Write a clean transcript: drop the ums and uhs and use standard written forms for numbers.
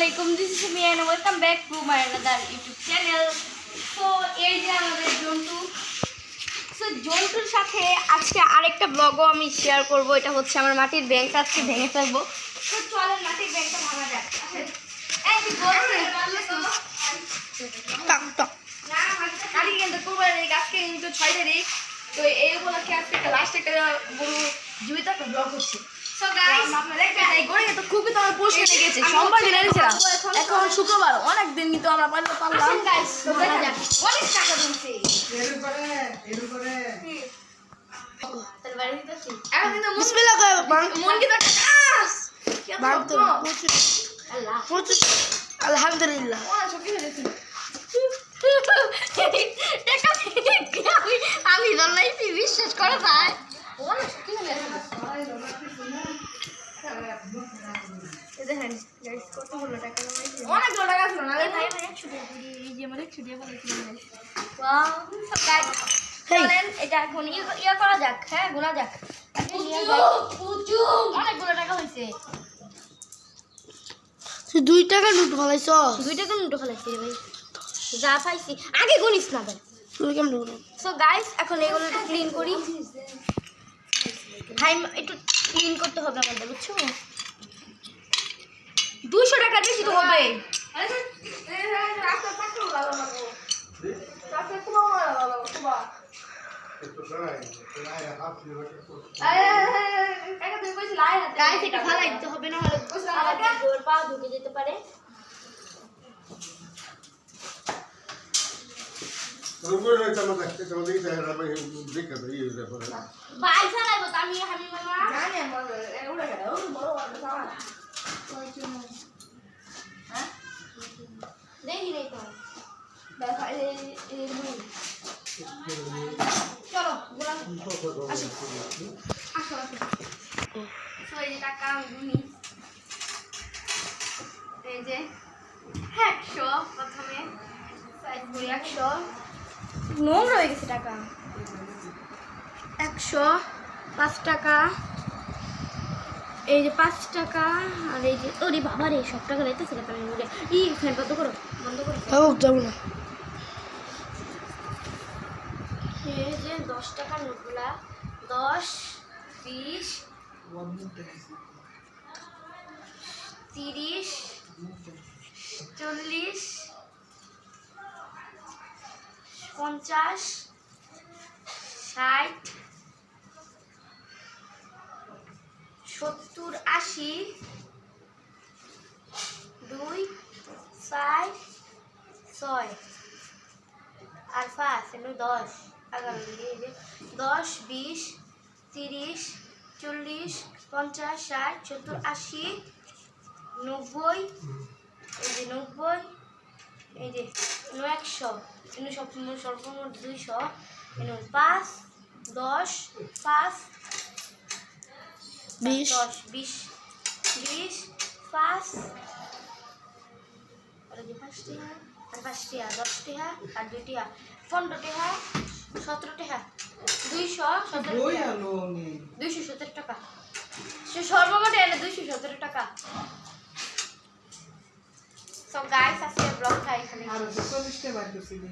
Assalamualaikum. This is me and welcome back to my another YouTube channel. So এই যে আমাদের Jontu. So জন্টুর সাথে আজকে আরেকটা ব্লগও আমি শেয়ার করব। এটা হচ্ছে আমার মাটির ব্যাংক আজকে ভেঙে ফেলবো। তো চলেন মাটির ব্যাংকটা ভাঙা যাক। এই কি বলছিস? টক টক। না কালি কিন্তু কুরবানি আজকে কিন্তু 6 তারিখ। তো এই উপলক্ষে আজকে একটা লাস্ট একটা বড় জীবিত একটা ব্লগ হচ্ছে। সো গাইস আপনারা এই গড়ে তো খুবই তোমার পোস্ট হয়ে গেছে সোমবার দিন এসেছিলাম এখন শুক্রবার অনেক দিন কিন্তু আমরা পারলাম গাইস অনেক টাকা দিয়েছে এর উপরে তার বাড়ি দিতেছি এখন কিন্তু বিসমিল্লাহ কয় মন কি টাকা বাদ আল্লাহ আলহামদুলিল্লাহ ওরা সব কি হয়েছে আমি লাইফে বিশ্বাস করে যায় ওরা সব কি হয়েছে দেখেন গাইস কতগুলো টাকা জমাইছি অনেকগুলো টাকা ছিল না ভাই ভাই ছুটি এই যে মানে ছুটি বলেছিল ওয়াও গাইস চলেন এটা এখন ইয়া করা যাক হ্যাঁ গোনা যাক পুচু অনেকগুলো টাকা হইছে তুই 2 টাকা নোট ফলাইছ 2 টাকা নোট ফলাইছি রে ভাই যা পাইছি আগে গুনিস না ভাই তুই কেমন গুনো সো গাইস এখন এগুলো একটু ক্লিন করি ভাই একটু ক্লিন করতে হবে আমাদের বুঝছো 200 টাকা বেশি তো হবে রাস্তা পাকড় লাগাবো রাস্তা পুরো লাগাবো বাবা গাইস এটা ভালো দিতে হবে না হলে আমাদের জোর পা ঢুকে যেতে পারে ভাই চালাইবো আমি মামা জানি আমার এগুলা বড় বড় সামান হ্যাঁ দেখি নেই তো দেখা এই চলো গোলা আসো আসো তো এই টাকা গুনি এই যে 100 প্রথমে সাইজ করি 100 নোংরা হয়ে গেছে টাকা 100 5 টাকা এই যে 5 টাকা আর এই যে ওরে বাবা রে সব টাকা লাইতেছে না পানি মুড়ে ই ফ্যান বন্ধ করো যাব না এই যে 10 টাকা নোটগুলা 10 20 30 40 50 60 70 80 2 4 6 আর 5 এমনি 10 11 10 20 30 40 50 60 70 80 90 এই যে 90 এই যে 100 এনে সর্বমোট 200 এনে 5 10 5 20 10 20 5 আর যে 5 টাকা আর 5 টাকা 10 টাকা আর 2 টাকা 15 টাকা 17 টাকা 217 টাকা সর্বমোট এনে 217 টাকা সো গাইস আজকে ব্লগটা এখানে আর 40 টাকা বাকি ছিল